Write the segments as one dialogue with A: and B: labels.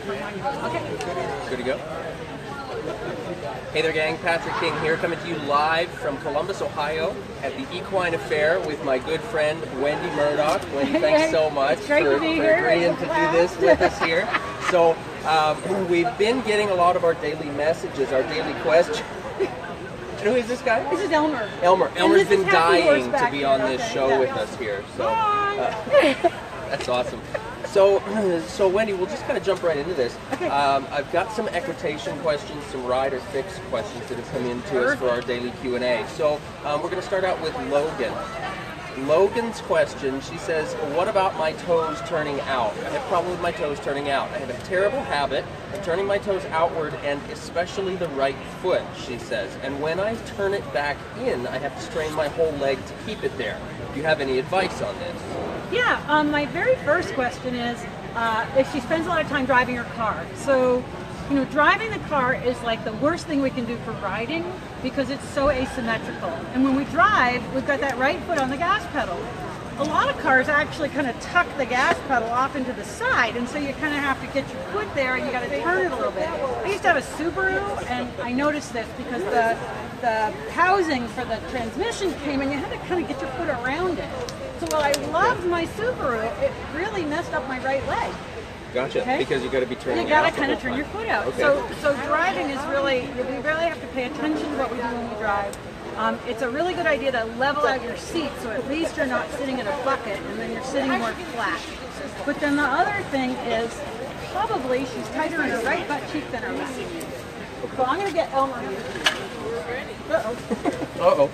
A: Okay. Good to go. Hey there, gang. Patrick King here, coming to you live from Columbus, Ohio, at the Equine Affaire with my good friend Wendy Murdoch. Wendy, thanks so much for agreeing to do this with us here. So we've been getting a lot of our daily messages, our daily questions. Who is this guy?
B: This is Elmer.
A: Elmer's been dying to be on this show with us here. So that's awesome. So Wendy, we'll just kind of jump right into this.
B: Okay.
A: I've got some equitation questions, some rider fix questions that have come in to us for our daily Q&A. So we're going to start out with Logan. Logan's question, she says, what about my toes turning out? I have a problem with my toes turning out. I have a terrible habit of turning my toes outward, and especially the right foot, she says. And when I turn it back in, I have to strain my whole leg to keep it there. Do you have any advice on this?
B: Yeah, my very first question is if she spends a lot of time driving her car. So, you know, driving the car is like the worst thing we can do for riding because it's so asymmetrical. And when we drive, we've got that right foot on the gas pedal. A lot of cars actually kind of tuck the gas pedal off into the side, and so you kind of have to get your foot there and you got to turn it a little bit. I used to have a Subaru, and I noticed this because the housing for the transmission came and you had to kind of get your foot around it. So while I loved my Subaru, it really messed up my right leg.
A: Gotcha, okay? Because you got to be turning.
B: You got to kind of turn your foot out. Okay. So driving is really, we really have to pay attention to what we do when we drive. It's a really good idea to level out your seat so at least you're not sitting in a bucket and then you're sitting more flat. But then the other thing is probably she's tighter in her right butt cheek than her left. So I'm going to get Elmer here. Uh-oh.
A: Uh-oh.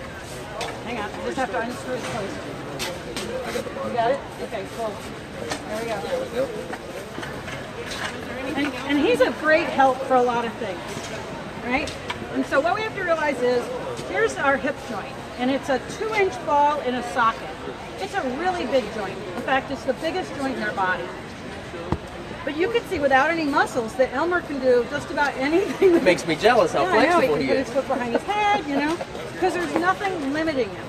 B: Hang on, I just have to unscrew the post.
A: I got the bottom.
B: You got it? Okay, cool. There we go.
A: There we go.
B: And he's a great help for a lot of things, right? And so what we have to realize is, here's our hip joint, and it's a 2-inch ball in a socket. It's a really big joint. In fact, it's the biggest joint in our body. But you can see without any muscles that Elmer can do just about anything.
A: It makes me jealous how flexible
B: he
A: is.
B: can put his foot behind his head, you know, because there's nothing limiting him.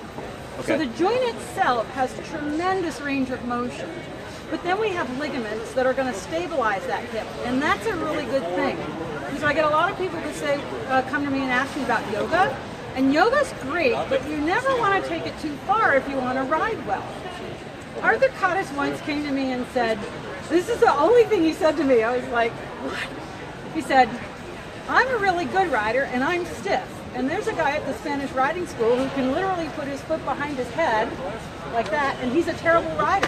B: Okay. So the joint itself has tremendous range of motion. But then we have ligaments that are going to stabilize that hip, and that's a really good thing. Because I get a lot of people that say, come to me and ask me about yoga, and yoga's great, but you never want to take it too far if you want to ride well. Arthur Cottis once came to me and said, this is the only thing he said to me. I was like, what? He said, I'm a really good rider, and I'm stiff. And there's a guy at the Spanish riding school who can literally put his foot behind his head like that, and he's a terrible rider.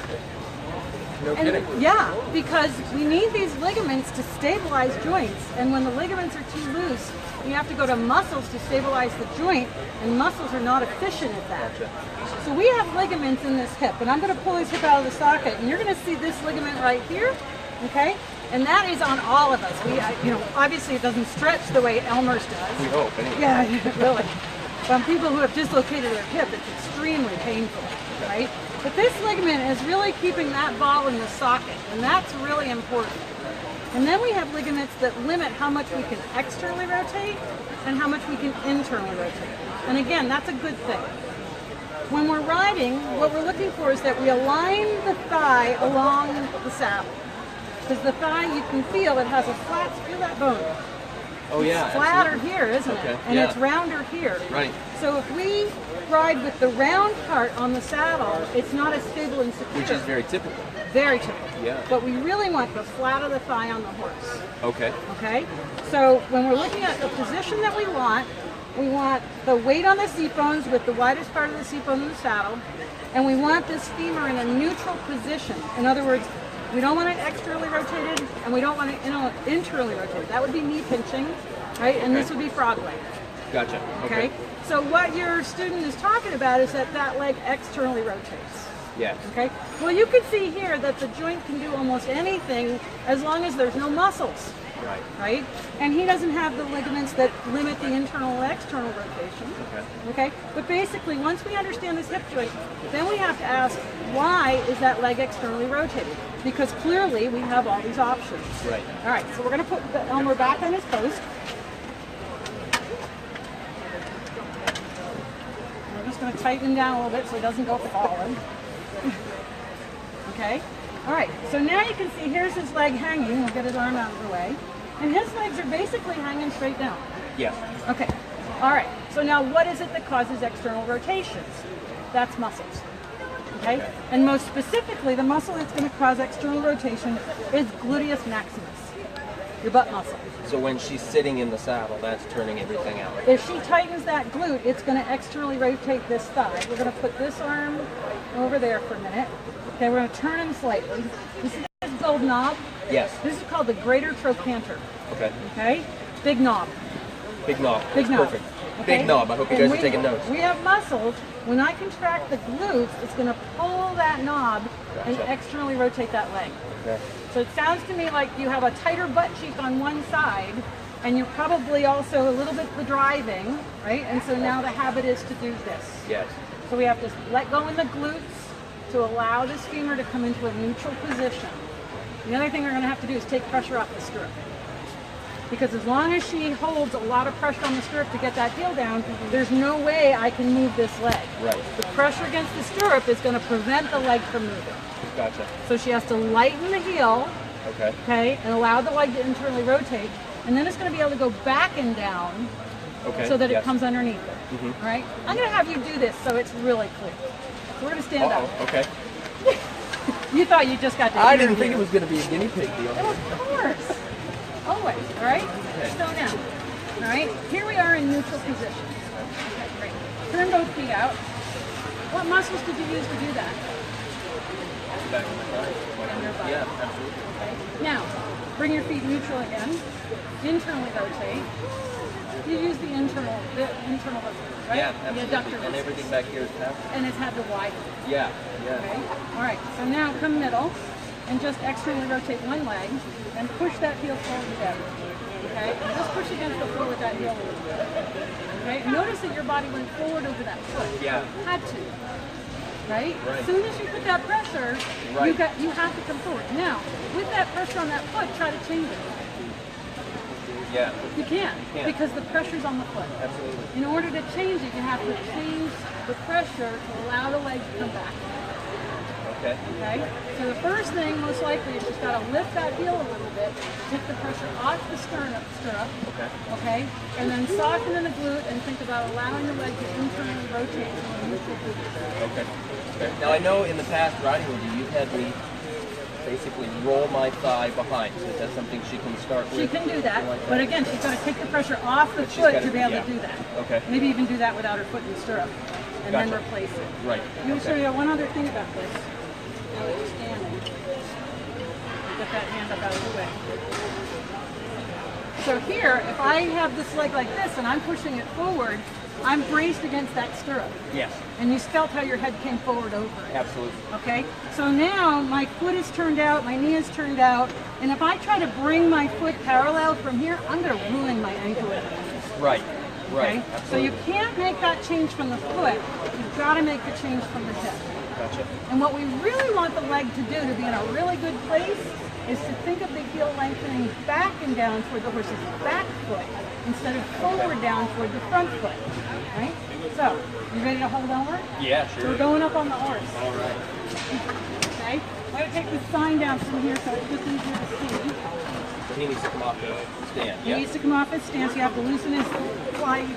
A: No kidding.
B: Yeah, because we need these ligaments to stabilize joints, and when the ligaments are too loose, you have to go to muscles to stabilize the joint, and muscles are not efficient at that. Gotcha. So we have ligaments in this hip, and I'm going to pull his hip out of the socket, and you're going to see this ligament right here, okay? And that is on all of us. You know, obviously it doesn't stretch the way Elmer's does.
A: We hope, anyway.
B: Yeah, really. From people who have dislocated their hip, it's extremely painful, right? But this ligament is really keeping that ball in the socket, and that's really important. And then we have ligaments that limit how much we can externally rotate and how much we can internally rotate. And again, that's a good thing. When we're riding, what we're looking for is that we align the thigh along the saddle. Because the thigh, you can feel it has a flat, feel that bone.
A: Oh yeah.
B: It's flatter here, isn't it? And it's rounder here.
A: Right.
B: So if we ride with the round part on the saddle, it's not as stable and secure.
A: Which is very typical.
B: Very typical.
A: Yeah.
B: But we really want the flat of the thigh on the horse.
A: Okay.
B: Okay? So when we're looking at the position that we want the weight on the seat bones with the widest part of the seat bone in the saddle, and we want this femur in a neutral position. In other words, we don't want it externally rotated, and we don't want it internally rotated. That would be knee pinching, right? And this would be frog leg.
A: Gotcha.
B: Okay? So what your student is talking about is that leg externally rotates.
A: Yes.
B: Okay? Well, you can see here that the joint can do almost anything as long as there's no muscles.
A: Right.
B: Right? And he doesn't have the ligaments that limit the internal and external rotation. Okay? But basically, once we understand this hip joint, then we have to ask, why is that leg externally rotated? Because clearly we have all these options.
A: Right.
B: All right, so we're going to put the Elmer back on his post. We're just going to tighten him down a little bit so he doesn't go falling. Okay? All right, so now you can see here's his leg hanging. We'll get his arm out of the way. And his legs are basically hanging straight down.
A: Yes.
B: Okay, all right. So now what is it that causes external rotations? That's muscles. Okay? And most specifically, the muscle that's going to cause external rotation is gluteus maximus, your butt muscle.
A: So when she's sitting in the saddle, that's turning everything out.
B: If she tightens that glute, it's going to externally rotate this thigh. We're going to put this arm over there for a minute. Okay, we're going to turn him slightly. You see this gold knob?
A: Yes.
B: This is called the greater trochanter.
A: Okay.
B: Okay? Big knob.
A: Big knob.
B: Big
A: That's
B: knob.
A: Perfect.
B: Okay?
A: Big knob. I hope you
B: And
A: guys are taking notes.
B: We have muscles. When I contract the glutes, it's going to pull that knob and
A: Gotcha.
B: externally rotate that leg.
A: Okay.
B: So it sounds to me like you have a tighter butt cheek on one side, and you're probably also a little bit driving, right? And so now the habit is to do this.
A: Yes.
B: So we have to let go in the glutes to allow this femur to come into a neutral position. The other thing we're going to have to do is take pressure off the stirrup. Because as long as she holds a lot of pressure on the stirrup to get that heel down, there's no way I can move this leg.
A: Right.
B: The pressure against the stirrup is going to prevent the leg from moving.
A: Gotcha.
B: So she has to lighten the heel,
A: Okay.
B: okay, and allow the leg to internally rotate, and then it's going to be able to go back and down
A: Okay.
B: so that it
A: yes.
B: comes underneath it. All right? I'm going to have you do this so it's really clear. So we're going to stand up.
A: Uh-oh. Okay.
B: You thought you just got to
A: I didn't think
B: interview.
A: it was going to be a guinea pig deal.
B: Of course. Always, all right?
A: Okay.
B: So now, all right, here we are in neutral position. Okay, great. Turn both feet out. What muscles did you use to do that?
A: Back in the car.
B: In your butt.
A: Yeah, absolutely.
B: Okay. Now, bring your feet neutral again. Internally rotate. You use the internal muscles, right?
A: Yeah,
B: The
A: absolutely.
B: adductor
A: And
B: muscles.
A: everything back here is half.
B: And it's had to widen.
A: Yeah, yeah.
B: Okay. All right. So now come middle and just externally rotate one leg and push that heel forward a bit. Okay. And just push against the floor with that heel a little bit. Okay. Notice that your body went forward over that foot.
A: Yeah.
B: Had to. Right?
A: Right.
B: As soon as you put that pressure,
A: Right.
B: you have to come forward. Now, with that pressure on that foot, try to change it.
A: Yeah.
B: You can't,
A: can't.
B: because the pressure's on the foot.
A: Absolutely.
B: In order to change it, you have to change the pressure to allow the leg to come back.
A: Okay.
B: Okay? So the first thing, most likely, is just got to lift that heel a little bit, take the pressure off the stirrup,
A: Okay.
B: okay? And then soften in the glute and think about allowing the leg to internally rotate to a neutral position.
A: Okay. Okay. Now I know in the past riding with you, you've had me basically roll my thigh behind. So is that something she can start with?
B: She can do that,
A: Like
B: but again, she's got to take the pressure off the
A: But she's
B: foot
A: gotta-
B: to be able
A: yeah.
B: to do that.
A: Okay.
B: Maybe even do that without her foot in the stirrup, and then
A: Gotcha.
B: replace it.
A: Right.
B: I'm going to show
A: Okay.
B: you one other thing about this. Now that you're standing. Get that hand up out of the way. So here, if I have this leg like this and I'm pushing it forward, I'm braced against that stirrup.
A: Yes.
B: And you felt how your head came forward over it.
A: Absolutely.
B: Okay? So now my foot is turned out, my knee is turned out, and if I try to bring my foot parallel from here, I'm going to ruin my ankle.
A: Right. Right.
B: Okay? So
A: Absolutely.
B: you can't make that change from the foot. You've got to make the change from the hip.
A: Gotcha.
B: And what we really want the leg to do to be in a really good place is to think of the heel lengthening back and down toward the horse's back foot instead of forward down toward the front foot. Right? So, you ready to hold over?
A: Yeah,
B: So
A: sure.
B: we're going up on the horse.
A: All right.
B: Okay? I'm going to take this sign down from here so it's just easier to see.
A: So he needs to come off the stand.
B: He needs to come off his stance. You have to loosen his fly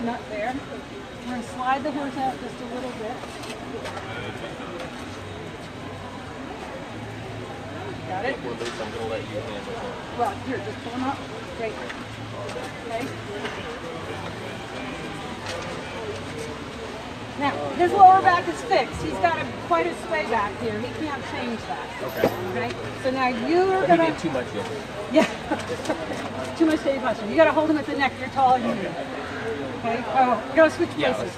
B: nut there. We're going to slide the horse out just a little bit. Got it?
A: We're loose. I'm going to let you handle it.
B: Well, here, just pull him up. Great. Okay. Now, his lower back is fixed. He's got quite a sway back here. He can't change that.
A: Okay.
B: Okay? So now you are
A: But he
B: going
A: did
B: to...
A: too much yet.
B: Yeah. Too much steady posture. You got to hold him at the neck. You're taller than me. Okay? Oh, we got to switch
A: Yeah.
B: places.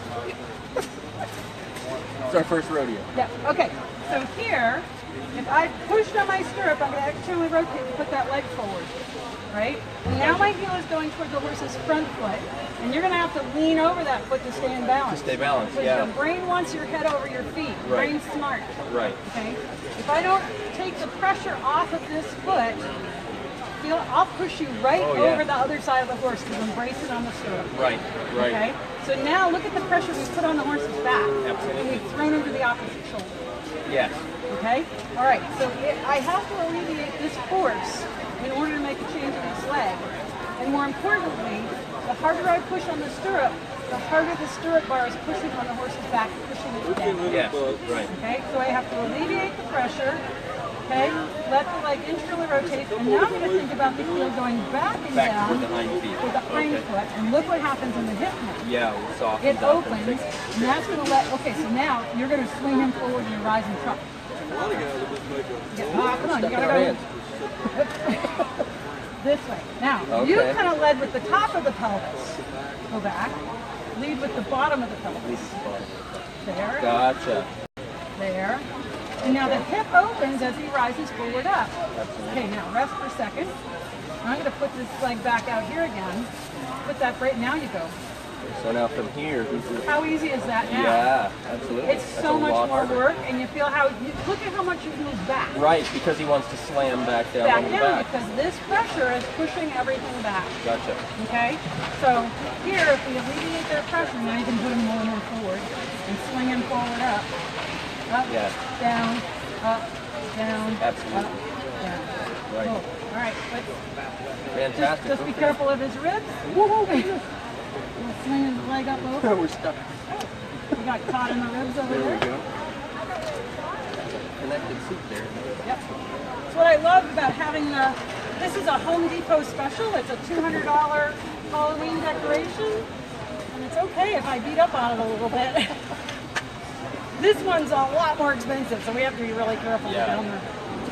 A: It's our first rodeo.
B: Yeah. Okay. So here, if I pushed on my stirrup, I'm going to externally rotate and put that leg forward. Right? And now my heel is going toward the horse's front foot, and you're going to have to lean over that foot to stay in balance.
A: To stay balanced,
B: Because
A: yeah.
B: the brain wants your head over your feet. The
A: Right.
B: brain's smart.
A: Right.
B: Okay? If I don't take the pressure off of this foot, I'll push you right
A: Oh, yeah.
B: over the other side of the horse because I'm bracing on the stirrup.
A: Right. Right.
B: Okay? So now look at the pressure we put on the horse's back.
A: Absolutely.
B: And we've thrown him to the opposite shoulder.
A: Yes.
B: Okay? All right, so I have to alleviate this force in order to make a change in this leg. And more importantly, the harder I push on the stirrup, the harder the stirrup bar is pushing on the horse's back, pushing it down.
A: Yes, right.
B: Okay, so I have to alleviate the pressure. Okay, let the leg internally rotate, and now I'm going to think about the heel going back and down
A: with the hind feet.
B: with the hind foot, and look what happens in the hip now.
A: Yeah, it softens
B: It
A: up
B: opens,
A: and
B: and that's going to let, okay, so now you're going to swing him forward in your rising trot. Yeah, come on, you got to go this way. Now, you kind of led with the top of the pelvis. Go back. Lead with the bottom of the pelvis. There.
A: Gotcha.
B: There. And now the hip opens as he rises forward up. Okay, now rest for a second. I'm going to put this leg back out here again. Put that right, now you go.
A: So now from here,
B: How easy is that now?
A: yeah, absolutely.
B: It's
A: That's
B: so
A: a
B: much
A: lot
B: more
A: harder.
B: work, and you feel how, look at how much you've moved back.
A: Right, because he wants to slam back down
B: Back
A: on the
B: down,
A: back.
B: because this pressure is pushing everything back.
A: Gotcha.
B: Okay? So here, if we alleviate their pressure, now you can put them more and more forward and swing them forward up,
A: Yeah.
B: down, up, down,
A: Absolutely.
B: up, down.
A: Right.
B: Cool. All right, let's
A: Fantastic.
B: just be careful of his ribs. We'll swing his leg up over.
A: We're stuck.
B: We got caught in the ribs over
A: There we
B: there.
A: go. Connected seat there.
B: Yep. That's what I love about having this is a Home Depot special. It's a $200 Halloween decoration. And it's okay if I beat up on it a little bit. This one's a lot more expensive, so we have to be really careful down there.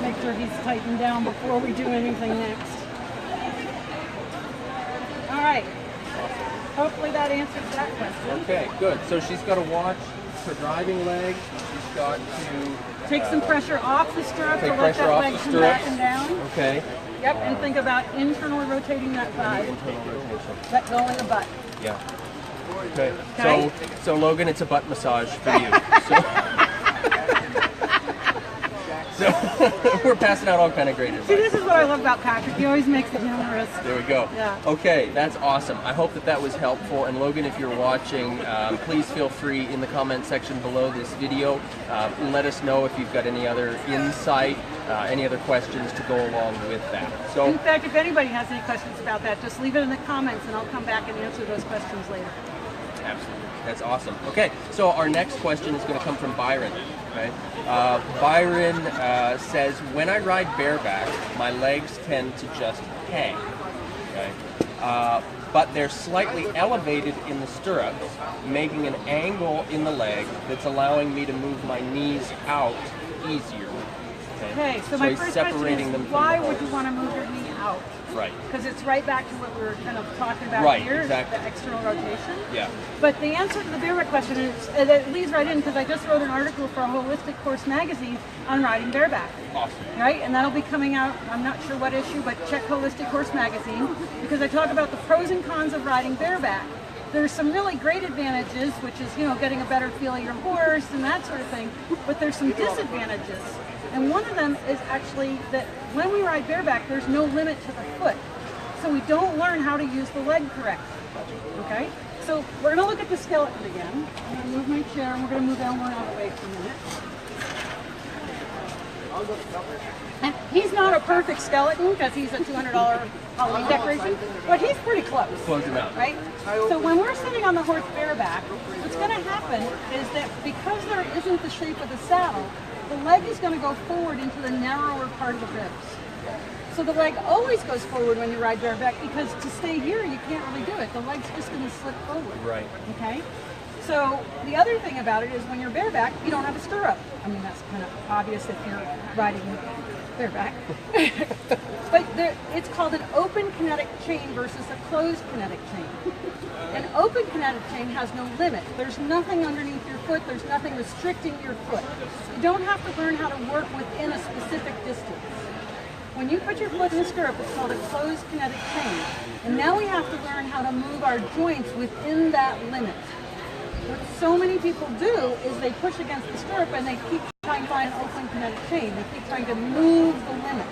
B: Make sure he's tightened down before we do anything next. All right. Hopefully that answers that question.
A: Okay, good. So she's got to watch her driving leg. She's got to
B: Take some pressure off the stirrup to
A: take
B: let
A: pressure
B: that
A: off
B: leg
A: the
B: come back
A: stirrups.
B: and down.
A: Okay.
B: Yep, and think about internally rotating that thigh.
A: Internal rotation.
B: Let go in the butt.
A: Yeah. Okay.
B: Okay.
A: So Logan, it's a butt massage for you. So we're passing out all kind of great advice.
B: See, this is what I love about Patrick. He always makes it humorous.
A: There we go.
B: Yeah.
A: Okay, that's awesome. I hope that was helpful. And Logan, if you're watching, please feel free in the comment section below this video. Let us know if you've got any other insight, any other questions to go along with that. So,
B: In fact, if anybody has any questions about that, just leave it in the comments and I'll come back and answer those questions later.
A: absolutely. That's awesome. Okay, so our next question is going to come from Byron. Okay? Byron says, when I ride bareback, my legs tend to just hang. Okay? But they're slightly elevated in the stirrups, making an angle in the leg that's allowing me to move my knees out easier.
B: Okay, so my
A: he's
B: first question
A: separating
B: is,
A: them from
B: why
A: the
B: would you
A: horse.
B: want to move your knee out?
A: Right.
B: Because it's right back to what we were kind of talking about
A: Right,
B: here,
A: exactly.
B: the external rotation.
A: Yeah.
B: But the answer to the bareback question is, it leads right in because I just wrote an article for a Holistic Horse magazine on riding bareback.
A: Awesome.
B: Right, and that'll be coming out, I'm not sure what issue, but check Holistic Horse magazine because I talk about the pros and cons of riding bareback. There's some really great advantages, which is, you know, getting a better feel of your horse and that sort of thing, but there's some disadvantages. And one of them is actually that when we ride bareback, there's no limit to the foot. So we don't learn how to use the leg correctly. Okay? So we're going to look at the skeleton again. I'm going to move my chair and we're going to move Elmer out of the way for a minute. And he's not a perfect skeleton because he's a $200 Halloween decoration, but he's pretty close.
A: Close enough.
B: Right? So when we're sitting on the horse bareback, what's going to happen is that because there isn't the shape of the saddle, the leg is going to go forward into the narrower part of the ribs. So the leg always goes forward when you ride bareback because to stay here, you can't really do it. The leg's just going to slip forward.
A: Right.
B: Okay? So the other thing about it is when you're bareback, you don't have a stirrup. I mean, that's kind of obvious if you're riding bareback. But it's called an open kinetic chain versus a closed kinetic chain. An open kinetic chain has no limit. There's nothing underneath your foot. There's nothing restricting your foot. You don't have to learn how to work within a specific distance. When you put your foot in the stirrup, it's called a closed kinetic chain. And now we have to learn how to move our joints within that limit. What so many people do is they push against the stirrup and they keep trying to find an open kinetic chain. They keep trying to move the limit.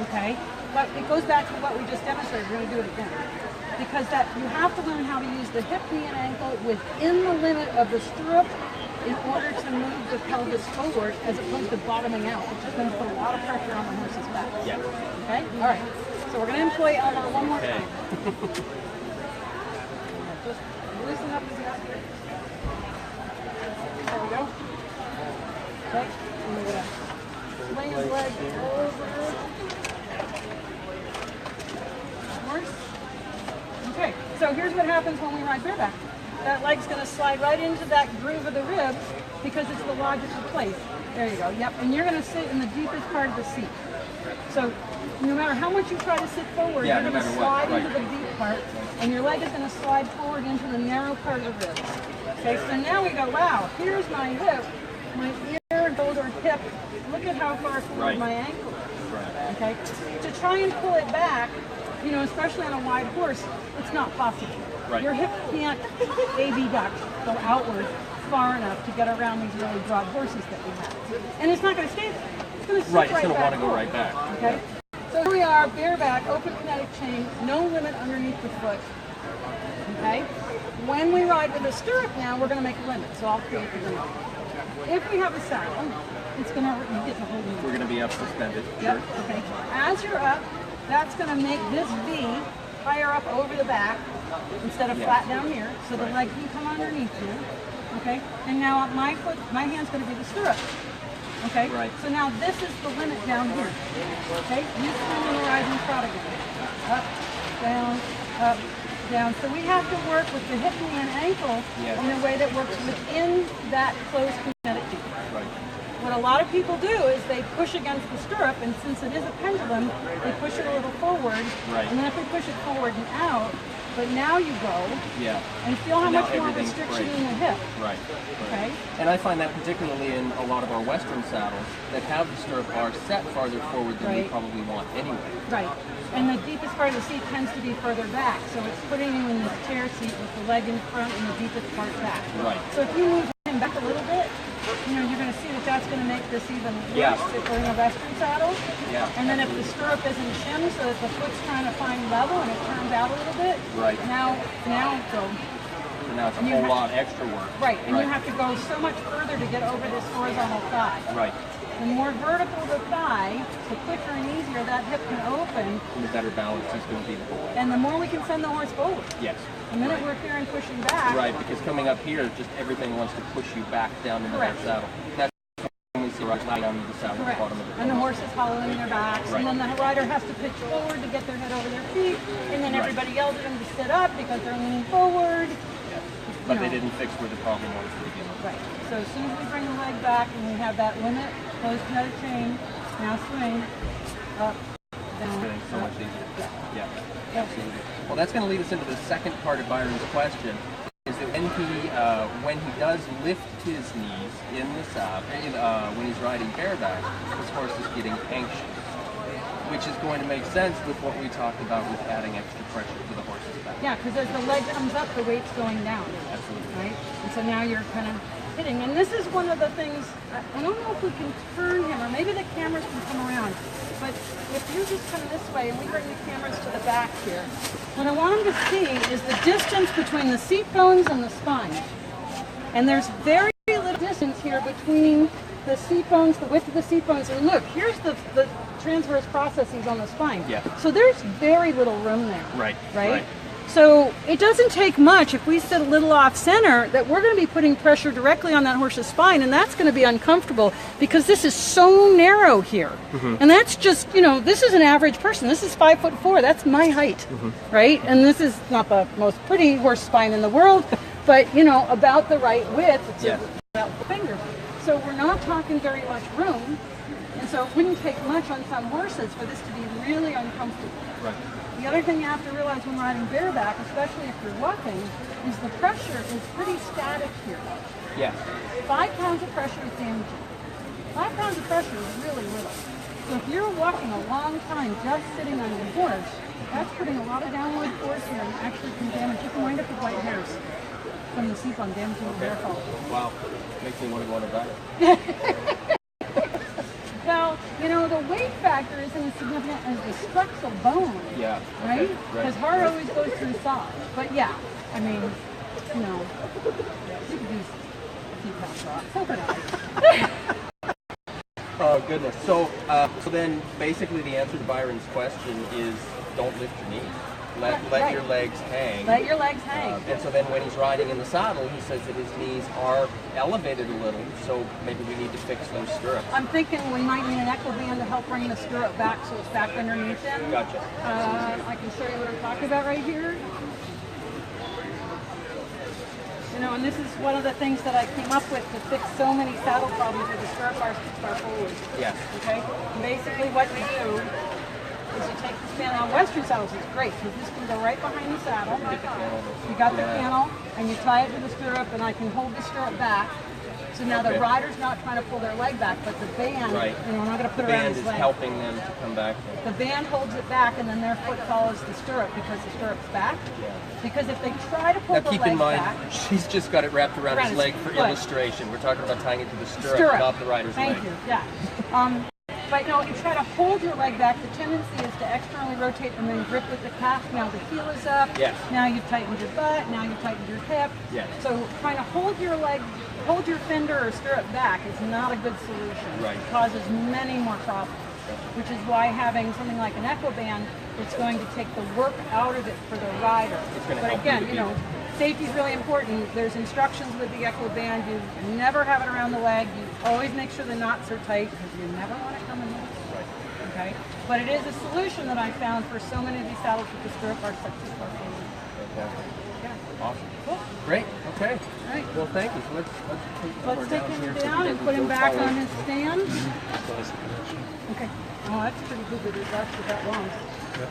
B: Okay? But it goes back to what we just demonstrated. We're going to do it again. Because that you have to learn how to use the hip, knee, and ankle within the limit of the stirrup in order to move the pelvis forward as opposed to bottoming out, which is going to put a lot of pressure on the horse's back.
A: Yeah.
B: Okay? All right. So we're going to employ elbow one more time. Just loosen up his neck. There we go. Okay. And we're going to swing his leg over. Horse. Okay. So here's what happens when we ride bareback. That leg's going to slide right into that groove of the ribs because it's the logical place. There you go. Yep. And you're going to sit in the deepest part of the seat. So no matter how much you try to sit forward, you're going to slide into the deep part, and your leg is going to slide forward into the narrow part of the ribs. Okay. So now we go, wow, here's my hip, my ear, shoulder, hip. Look at how far forward my ankle is. Okay. To try and pull it back, you know, especially on a wide horse, it's not possible. Your hip can't abduct, go outward far enough to get around these really broad horses that we have. And it's not going to stay there. It's going to sit right back. It's going to want to go right back. Okay? So here we are, bareback, open kinetic chain, no limit underneath the foot. Okay? When we ride with a stirrup now, we're going to make a limit. So I'll create the limit. If we have a saddle, it's going to, you get the whole limit. We're going to be up suspended. Yep. Sure. Okay. As you're up, that's going to make this V higher up over the back instead of flat down here, so the leg can come underneath you. Okay, and now my foot, my hand's going to be the stirrup. Okay, so now this is the limit down here. Okay, you swing in the rising trot again. Up, down. So we have to work with the hip, knee, and ankle in a way that works within that closed kinetic chain. What a lot of people do is they push against the stirrup, and since it is a pendulum, they push it a little forward, and then if we push it forward and out, but now you go and feel how much more restriction in the hip. Okay?
A: And I find that particularly in a lot of our Western saddles that have the stirrup bar set farther forward than we probably want anyway.
B: And the deepest part of the seat tends to be further back, so it's putting you in this chair seat with the leg in front and the deepest part back. So if you move him back a little bit, you know, you're going to see that that's going to make this even worse if we're in a Western saddle. And then if the stirrup isn't shimmed so that the foot's trying to find level and it turns out a little bit, now go.
A: So now it's a whole lot extra work.
B: And you have to go so much further to get over this horizontal thigh. The more vertical the thigh, the quicker and easier that hip can open.
A: And the better balance is going to be.
B: And the more we can send the horse forward. The minute we're here and pushing back.
A: Because coming up here, just everything wants to push you back down into that saddle. That's when we see right down into the saddle at the bottom of the
B: and the horse is hollowing their backs. And then the rider has to pitch forward to get their head over their feet. And then everybody yells at them to sit up because they're leaning forward.
A: But they didn't fix where the problem was to begin with.
B: So as soon as we bring the leg back and we have that limit, closed kinetic chain, now swing, up, down.
A: Everything's so much easier. Absolutely. Well, that's going to lead us into the second part of Byron's question, is that when he does lift his knees in the saddle, when he's riding bareback, his horse is getting anxious, which is going to make sense with what we talked about with adding extra pressure to the horse's back.
B: Because as the leg comes up, the weight's going down.
A: Absolutely.
B: And so now you're kind of hitting. And this is one of the things, I don't know if we can turn him, or maybe the cameras can come around. But if you just come this way and we bring the cameras to the back here, what I want them to see is the distance between the seat bones and the spine. And there's very little distance here between the seat bones, the width of the seat bones. And look, here's the transverse processes on the spine. So there's very little room there. Right? So it doesn't take much if we sit a little off center that we're going to be putting pressure directly on that horse's spine, and that's going to be uncomfortable because this is so narrow here. And that's just, you know, this is an average person. This is 5'4". That's my height, right? And this is not the most pretty horse spine in the world, but, you know, about the right width. It's about the fingers. So we're not talking very much room, and so it wouldn't take much on some horses for this to be really uncomfortable. The other thing you have to realize when riding bareback, especially if you're walking, is the pressure is pretty static here. 5 pounds of pressure is damaging. 5 pounds of pressure is really little. So if you're walking a long time just sitting on your horse, that's putting a lot of downward force here and actually can damage. You can wind up with white hairs from the seat bone damaging the hair follicle.
A: Wow. Makes me want to go on a diet.
B: Well, you know, the weight factor isn't as significant as the structural bone. Right? Because hard always goes through soft. But I mean, you know, you could do a few pounds off. So can I.
A: Oh goodness. So so then basically the answer to Byron's question is don't lift your knees. Let your legs hang.
B: Let your legs hang.
A: And so then when he's riding in the saddle, he says that his knees are elevated a little, so maybe we need to fix those stirrups.
B: I'm thinking we might need an echo band to help bring the stirrup back so it's back underneath him.
A: Gotcha.
B: I can show you what I'm talking about right here. You know, and this is one of the things that I came up with to fix so many saddle problems with the stirrup bars too far forward.
A: Yes.
B: Okay? And basically what you do is you take this panel. On Western saddles, it's great because this can go right behind the saddle. You got the panel, and you tie it to the stirrup, and I can hold the stirrup back. So now the rider's not trying to pull their leg back, but the band, you know, I'm not going to put it around his leg.
A: The band is helping them to come back.
B: The band holds it back, and then their foot follows the stirrup because the stirrup's back. Because if they try to pull
A: now
B: the
A: keep
B: leg
A: in mind,
B: back,
A: she's just got it wrapped around his leg for illustration. We're talking about tying it to the stirrup, not the rider's leg.
B: Thank you. Yeah. But no, you try to hold your leg back. The tendency is to externally rotate and then grip with the calf. Now the heel is up.
A: Yes.
B: Now you've tightened your butt. Now you've tightened your hip.
A: Yes.
B: So trying to hold your leg, hold your fender or stirrup back is not a good solution.
A: Right.
B: It causes many more problems. Which is why having something like an echo band, it's going to take the work out of it for the rider. But again, you know, safety is really important. There's instructions with the echo band. You never have it around the leg. You always make sure the knots are tight because you never want it coming loose. Right. Okay. But it is a solution that I found for so many of these saddles with the stirrup bar set too far forward.
A: Fantastic.
B: Yeah.
A: Awesome.
B: Cool.
A: Great. Okay.
B: All right.
A: Well, thank you. So
B: Let's take him down and put him back on his stand. Okay. Oh, that's pretty good that it lasted that long.
C: Yep.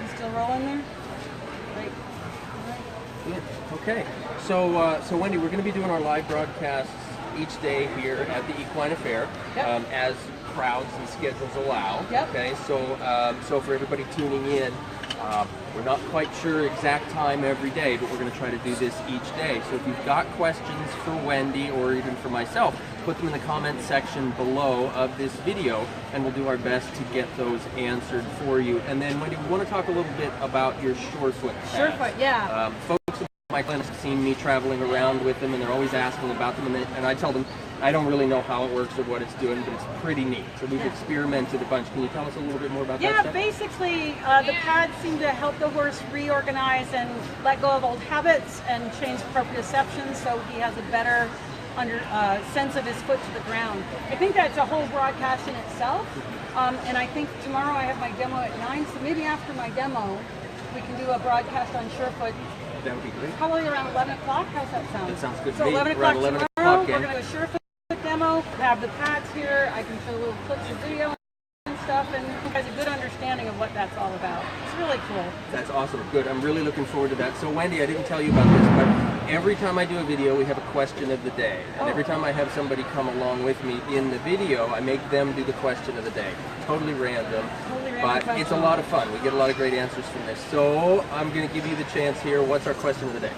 B: You still rolling there? Great.
A: Good. Okay. So Wendy, we're going to be doing our live broadcasts each day here at the Equine Affaire, as crowds and schedules allow.
B: Yep.
A: Okay. So for everybody tuning in, we're not quite sure exact time every day, but we're going to try to do this each day. So if you've got questions for Wendy or even for myself, put them in the comment section below of this video, and we'll do our best to get those answered for you. And then, Wendy, we want to talk a little bit about your Surefoot pads.
B: Surefoot, yeah.
A: Folks in my clinics have seen me traveling around with them, and they're always asking about them, and I tell them I don't really know how it works or what it's doing, but it's pretty neat. So we've experimented a bunch. Can you tell us a little bit more about that stuff?
B: Yeah, basically, the pads seem to help the horse reorganize and let go of old habits and change proprioception so he has a better sense of his foot to the ground. I think that's a whole broadcast in itself. And I think tomorrow I have my demo at 9, so maybe after my demo, we can do a broadcast on Surefoot.
A: That would be great.
B: Probably around 11 o'clock. How's that sound?
A: That sounds good to
B: so
A: me.
B: 11 o'clock
A: Around 11
B: tomorrow,
A: o'clock,
B: we're going to do a Surefoot demo. We have the pads here. I can show little clips of video and stuff, and he has a good understanding of what that's all about. It's really cool.
A: That's awesome. Good. I'm really looking forward to that. So, Wendy, I didn't tell you about this, but every time I do a video, we have a question of the day. And every time I have somebody come along with me in the video, I make them do the question of the day. Totally random. But it's a lot of fun. We get a lot of great answers from this. So, I'm going to give you the chance here. What's our question of the day?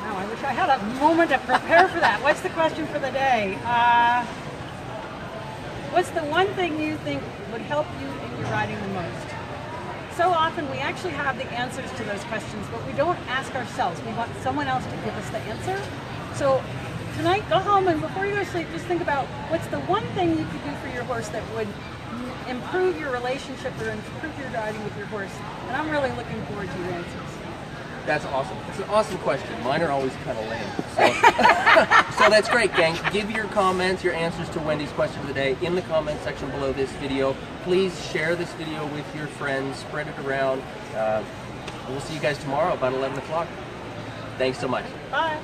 B: Wow, I wish I had a moment to prepare for that. What's the question for the day? What's the one thing you think would help you in your riding the most? So often we actually have the answers to those questions, but we don't ask ourselves. We want someone else to give us the answer. So tonight, go home and before you go to sleep, just think about what's the one thing you could do for your horse that would improve your relationship or improve your riding with your horse. And I'm really looking forward to your answers.
A: That's awesome. It's an awesome question. Mine are always kind of lame. So, so that's great, gang. Give your comments, your answers to Wendy's question of the day in the comment section below this video. Please share this video with your friends. Spread it around. We'll see you guys tomorrow about 11 o'clock. Thanks so much.
B: Bye.